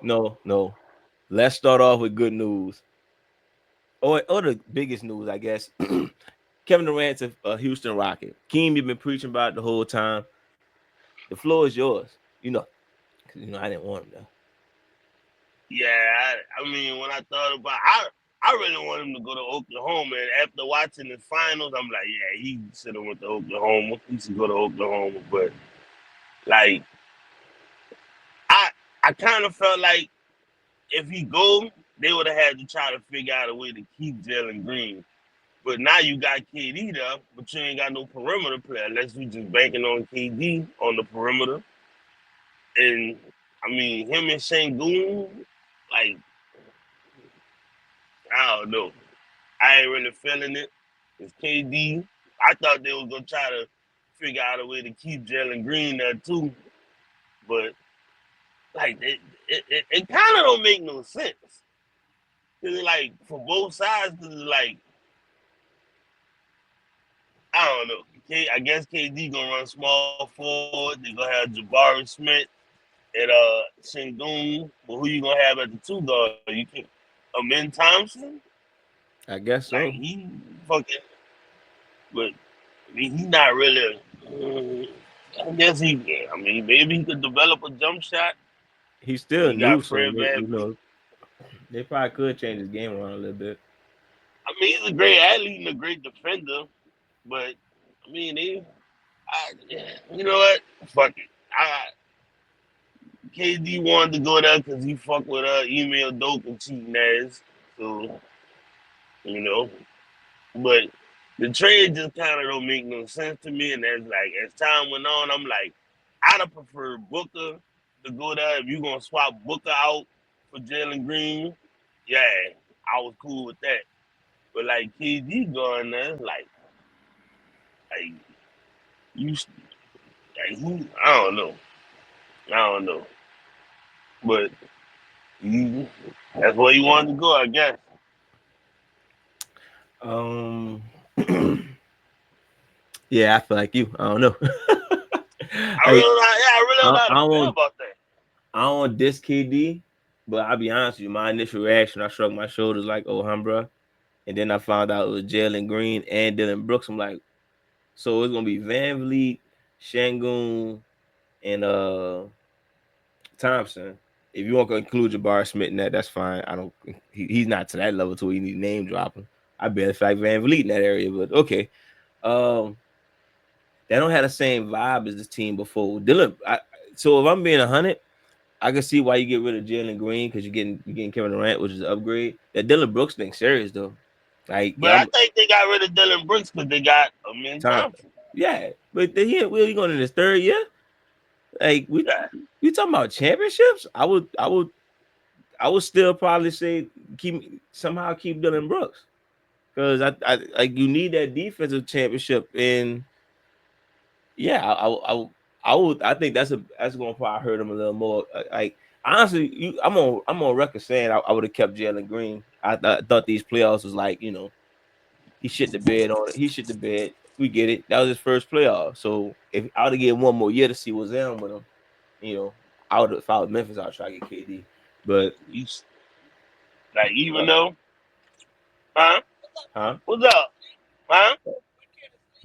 No. Let's start off with good news. Or the biggest news, I guess. Kevin Durant's a Houston Rocket. Keem, you've been preaching about it the whole time. The floor is yours. I didn't want him though. Yeah, I mean, when I thought about, I really want him to go to Oklahoma. And after watching the finals, I'm like, yeah, he should have went to Oklahoma. He should go to Oklahoma. But like, I I kind of felt like if he go, they would have had to try to figure out a way to keep Jalen Green. But now you got KD there, but you ain't got no perimeter player unless you just banking on KD on the perimeter. And I mean, him and Shangoon, like, I don't know. I ain't really feeling it. It's KD. I thought they was gonna try to figure out a way to keep Jalen Green there too, but like it kind of don't make no sense. Cause like for both sides, cause like I don't know. I guess KD gonna run small forward. They gonna have Jabari Smith and Shingun. But who you gonna have at the two guard? You can Amin Thompson. I guess Like so. he fucking, but I mean he not really. I guess he. I mean maybe he could develop a jump shot. He's But still you got new, so Fred VanVleet. they probably could change his game around a little bit. I mean he's a great athlete and a great defender. But I mean you know what? Fuck it. KD wanted to go there because he fucked with email dope and cheating ass. So you know, but the trade just kind of don't make no sense to me. And as like as time went on, I'm like, I'd have preferred Booker to go there. If you gonna swap Booker out for Jalen Green, yeah, I was cool with that. But like KD going there, like you, I don't know, I don't know, but you, that's where you wanted to go, I guess. Um, yeah, I feel like you. I don't know. Like I really don't know how I to don't feel want about that. I don't want this KD, but I'll be honest with you. My initial reaction, I shrugged my shoulders like, "Oh, bro." And then I found out it was Jalen Green and Dylan Brooks. I'm like, so it's gonna be Van Vliet, Shangoon, and Thompson. If you want to include Jabari Smith in that, that's fine. I don't. He's not to that level to where you need to name drop him. I barely feel like Van Vliet in that area, but okay. Um, they don't have the same vibe as this team before. Dylan. So if I'm being 100, I can see why you get rid of Jalen Green because you're getting Kevin Durant, which is an upgrade. That Dylan Brooks thing serious though. Like But I y'all think they got rid of Dylan Brooks because they got Amin time. Thompson. Yeah, but he really going in his third year. Like Yeah. we talking about championships. I would still probably say keep Dylan Brooks because I like you need that defensive championship and yeah I think that's gonna probably hurt him a little more. Like honestly, I'm on record saying I would have kept Jalen Green. I thought these playoffs was like he shit the bed on it. He shit the bed. We get it. That was his first playoff. So if I would have given one more year to see what's down with him, you know, I would if I was Memphis, I'd try to get KD. But He's like even uh, though, huh? huh? What's up, huh?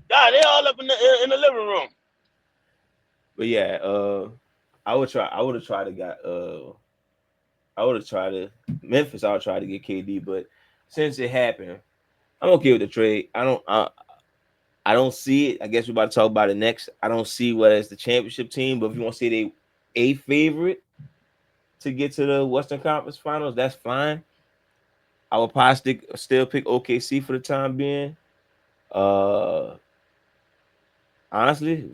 God, they all up in the living room. But yeah, I would have tried to got I would have tried to Memphis. I would try to get KD, but since it happened, I'm okay with the trade. I don't see it. I guess we're about to talk about it next. I don't see what as the championship team, but if you want to say they a favorite to get to the Western Conference Finals, that's fine. I would probably still pick OKC for the time being. Uh, honestly,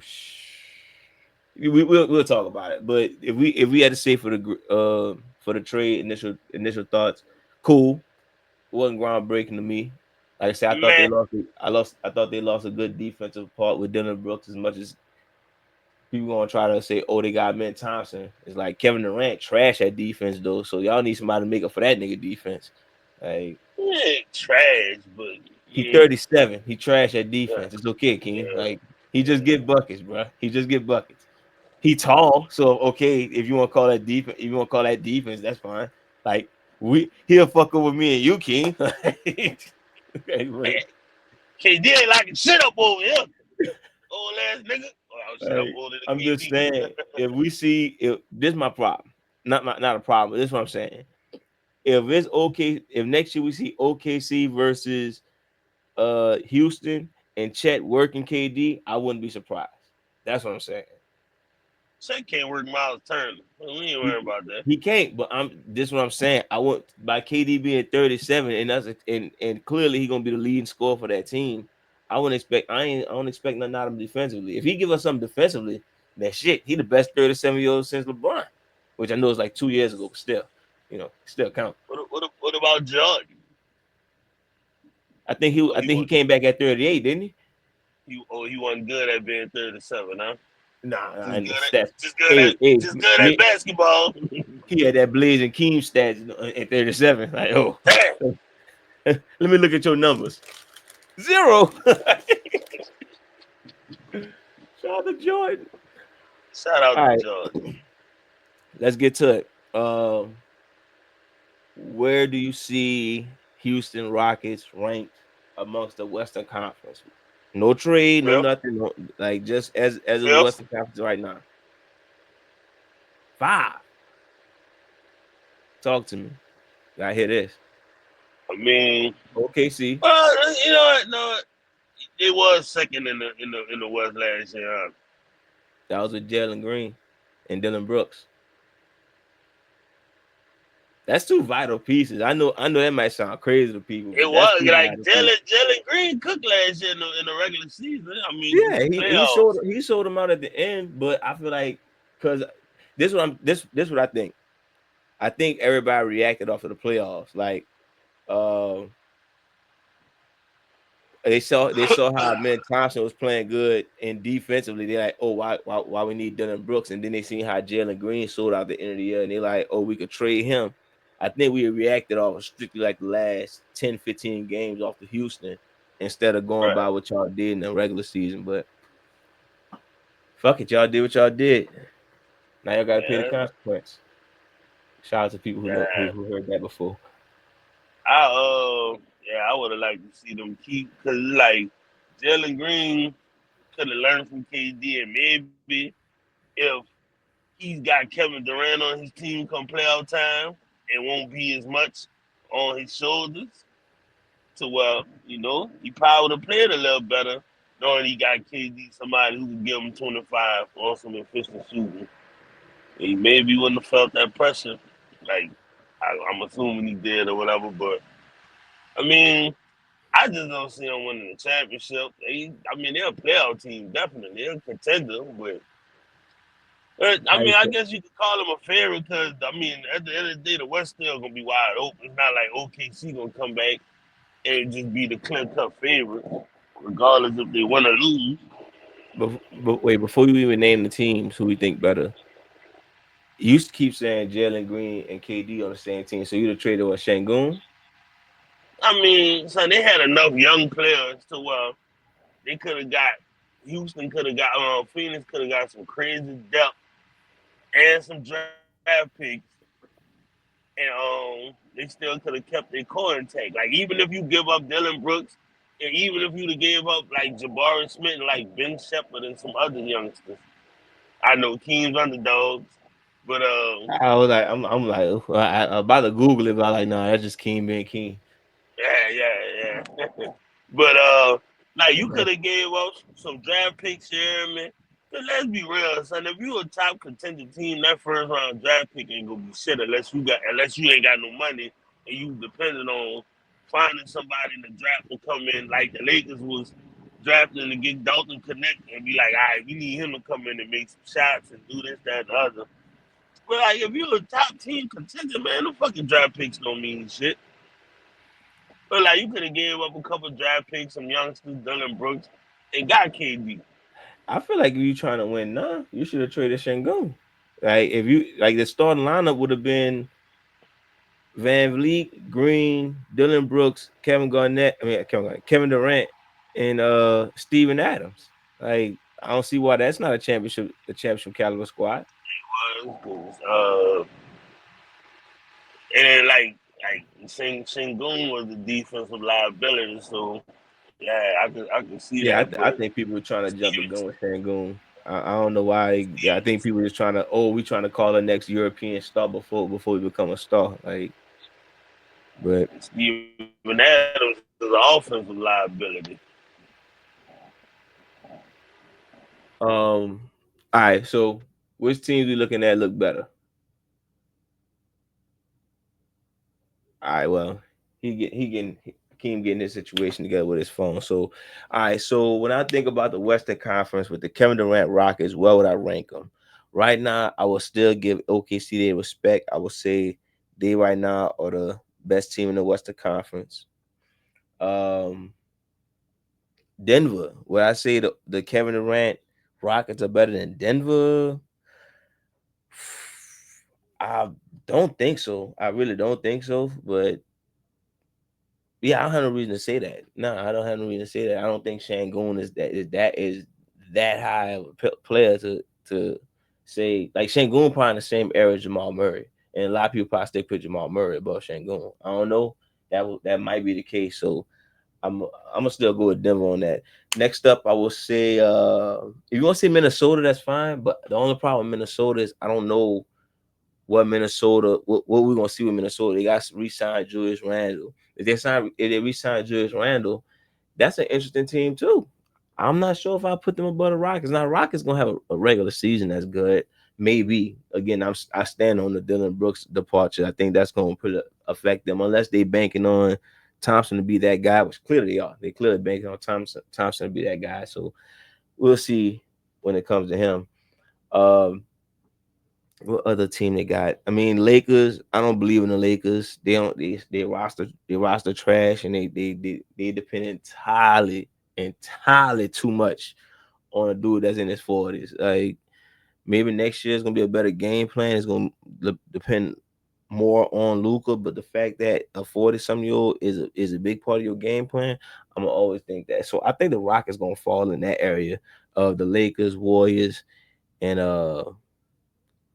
we'll talk about it. But if we had to say for the trade initial thoughts, cool. It wasn't groundbreaking to me. Like I said, I thought they Man, lost. I thought they lost a good defensive part with Dylan Brooks. As much as people gonna try to say, oh, they got Mint Thompson. It's like Kevin Durant trash at defense though. So y'all need somebody to make up for that nigga defense. Like he ain't trash, but he yeah, 37. He trash at yeah, defense. It's okay, King. yeah. Like he just get buckets, bro. He just get buckets. He tall, so okay. If you want to call that defense, if you want to call that defense, that's fine. Like he'll fuck over me and you, King. Man, KD ain't like shit up over here. Old ass nigga. Oh shit, I'm Like, older I'm than just KD. saying, if we see if this is my problem, not a problem. This is what I'm saying. If it's okay, if next year we see OKC versus Houston and Chet working KD, I wouldn't be surprised. That's what I'm saying. Shit can't work Miles Turner. We ain't worrying He about that. he can't, but I'm this is what I'm saying. I want by KD being 37, and and clearly he's gonna be the leading scorer for that team. I don't expect nothing out of him defensively. If he give us something defensively, then shit, he the best 37-year-old since LeBron, which I know is like 2 years ago, but still, still count. What about Jordan? Oh, I he think he was came back at 38, didn't he? he wasn't good at being 37, huh? Nah, Just and good at Steph. just good at Hey, hey, just good at basketball. he had that Blaze and Keem stats at 37. Like, oh, Damn. let me look at your numbers. Zero. Shout out to Jordan. Shout out All to right, Jordan. let's get to it. Where do you see Houston Rockets ranked amongst the Western Conference? No trade, no Fifth, nothing. No, like just as of the fifth. Western Conference right now. 5. Talk to me. I hear this. I mean, OKC. you know what? No, it was second in the West last year. Huh? That was with Jalen Green and Dylan Brooks. That's two vital pieces. I know that might sound crazy to people, It but that's was two like vital pieces. Jalen Green cooked last year in the regular season. I mean, just Yeah, the he playoffs. he showed them out at the end, but I feel like because this what I think. I think everybody reacted off of the playoffs. Like uh they saw how man Thompson was playing good and defensively. They're like, oh, why we need Dylan Brooks? And then they seen how Jalen Green sold out the end of the year, and they're like, oh, we could trade him. I think we reacted off strictly like the last 10, 15 games off to Houston instead of going Right. by what y'all did in the regular season. But fuck it, y'all did what y'all did. Now y'all gotta pay the Yeah. consequence. Shout out to people who know Nah. who heard that before. Yeah, I would have liked to see them keep because like Jalen Green could have learned from KD and maybe if he's got Kevin Durant on his team come playoff time, it won't be as much on his shoulders. To he probably would have played a little better knowing he got KD, somebody who could give him 25 on some efficient shooting. He maybe wouldn't have felt that pressure. Like I'm assuming he did or whatever, but I mean, I just don't see them winning the championship. I mean, they're a playoff team, definitely. They're a contender, but I How you mean, I feel? guess you could call them a favorite because I mean, at the end of the day, the West still gonna be wide open. It's not like OKC gonna come back and just be the clear cut favorite, regardless if they win or lose. But wait, before you even name the teams who we think better, you used to keep saying Jalen Green and KD on the same team. So you'd have traded with Shangoon? I mean, so they had enough young players to they could have got Houston could have got Phoenix could have got some crazy depth and some draft picks, and they still could have kept their core intact. Like even if you give up Dylan Brooks, and even if you'd have gave up like Jabari Smith and like Ben Shepard and some other youngsters, I know teams underdogs, but I was like, I'm like, I'm about to Google it, but I like, nah, that's just King being King. yeah. But like you could have gave up some draft picks here, man. But let's be real, son. If you a top contender team, that first round draft pick ain't gonna be shit unless you ain't got no money and you depending on finding somebody in the draft to come in like the Lakers was drafting to get Dalton Connect and be like, all right, we need him to come in and make some shots and do this, that, and the other. But like if you're a top team contender, man, the fucking draft picks don't mean shit. But like you could have gave up a couple draft picks, some youngsters, Dylan Brooks, and got KD. I feel like if you trying to win now, you should have traded Shangoon. Like if you like the starting lineup would have been Van Vliet, Green, Dylan Brooks, Kevin Garnett, Kevin Durant, and Steven Adams. Like I don't see why that's not a championship caliber squad. was 'cause, and like Shingun was the defensive liability, so yeah, I could see Yeah, that, I but think people were trying to jump the gun with Sangoon. I don't know why. Yeah, I think people just trying to. Oh, we trying to call the next European star before we become a star. Like, but Steven Adams is an offensive liability. all right. So, which teams we looking at look better? All right. Well, Keem getting his situation together with his phone. So, all right. So when I think about the Western Conference with the Kevin Durant Rockets, where would I rank them? Right now, I will still give OKC their respect. I would say they right now are the best team in the Western Conference. Um, Denver, where I say the Kevin Durant Rockets are better than Denver. I don't think so. I really don't think so. But yeah, I don't have no reason to say that. No, I don't have no reason to say that. I don't think Shangoon is that high of a player to say like Shangoon probably in the same era as Jamal Murray, and a lot of people probably still put Jamal Murray above Shangoon. I don't know. That might be the case. So I'm I'm gonna still go with Denver on that. Next up, I will say if you want to say Minnesota, that's fine. But the only problem with Minnesota is I don't know what we're gonna see with Minnesota. They got re-signed Julius Randle. If they re-sign Julius Randle, that's an interesting team too. I'm not sure if I put them above the Rockets. Now Rockets gonna have a regular season that's good. Maybe again, I stand on the Dylan Brooks departure. I think that's gonna affect them unless they banking on Thompson to be that guy, which clearly they are. They clearly banking on Thompson to be that guy. So we'll see when it comes to him. Um, what other team they got? I mean, Lakers. I don't believe in the Lakers. They don't. They roster trash, and they depend entirely too much on a dude that's in his 40s. Like maybe next year is gonna be a better game plan. It's gonna depend more on Luca, but the fact that a 40-some-year-old is a big part of your game plan, I'm gonna always think that. So I think the Rockets gonna fall in that area of the Lakers, Warriors, and the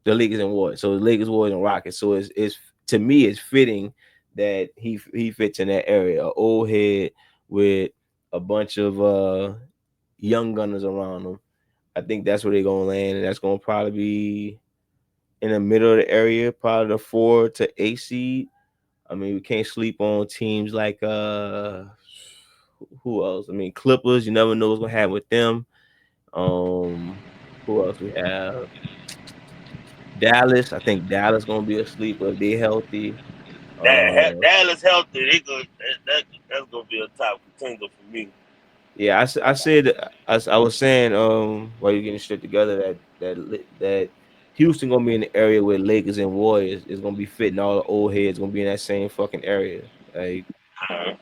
Lakers and Warriors. So the Lakers, Warriors, and Rockets. So it's to me it's fitting that he fits in that area. An old head with a bunch of young gunners around him. I think that's where they're gonna land, and that's gonna probably be in the middle of the area, probably the 4 to 8 seed. I mean, we can't sleep on teams like who else? I mean, Clippers. You never know what's gonna happen with them. Um, who else we have? Dallas. I think Dallas gonna be a sleeper if they healthy. Uh, Dallas healthy, that's gonna be a top contender for me. yeah, I said I was saying while you're getting shit together that Houston gonna be in the area where Lakers and Warriors is gonna be fitting all the old heads gonna be in that same fucking area. Like Uh,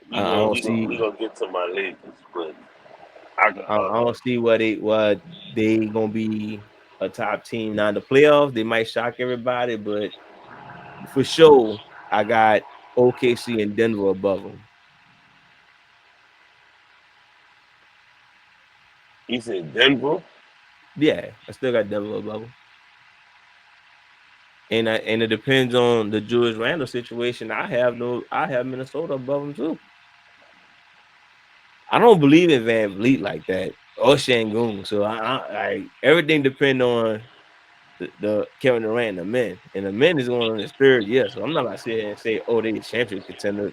we I gonna don't we gonna see we gonna get to my Lakers, but I don't see why they gonna be a top team now in the playoffs. They might shock everybody, but for sure I got OKC and Denver above them. he said Denver. Yeah, I still got Denver above them. And it depends on the Julius Randle situation. I have Minnesota above them too. I don't believe in Van Vliet like that or Shangoon. So everything depends on the Kevin Durant and the men. And the men is going on his third year. So I'm not about to sit here and say, oh, they a championship contender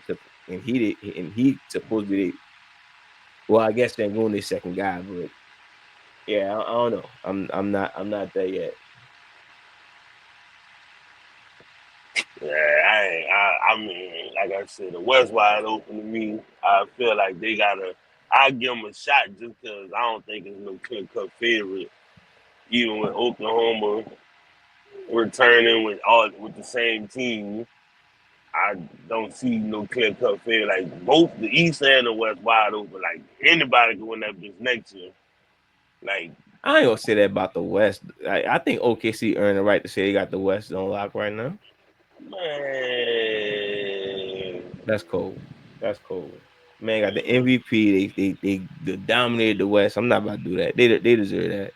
and he supposed to be well, I guess Shangoon is second guy, but yeah, I don't know. I'm not there yet. Yeah, I mean, like I said, the West wide open to me. I feel like they gotta. I give them a shot just because I don't think it's no clear cut favorite. Even with Oklahoma returning with the same team, I don't see no clear cut favorite. Like both the East and the West wide open. Like anybody can win that bitch next year. Like I ain't gonna say that about the West. I think OKC earned the right to say they got the West on lock right now. man, That's cold. That's cold. Man got the MVP. They dominated the West. I'm not about to do that. They deserve that.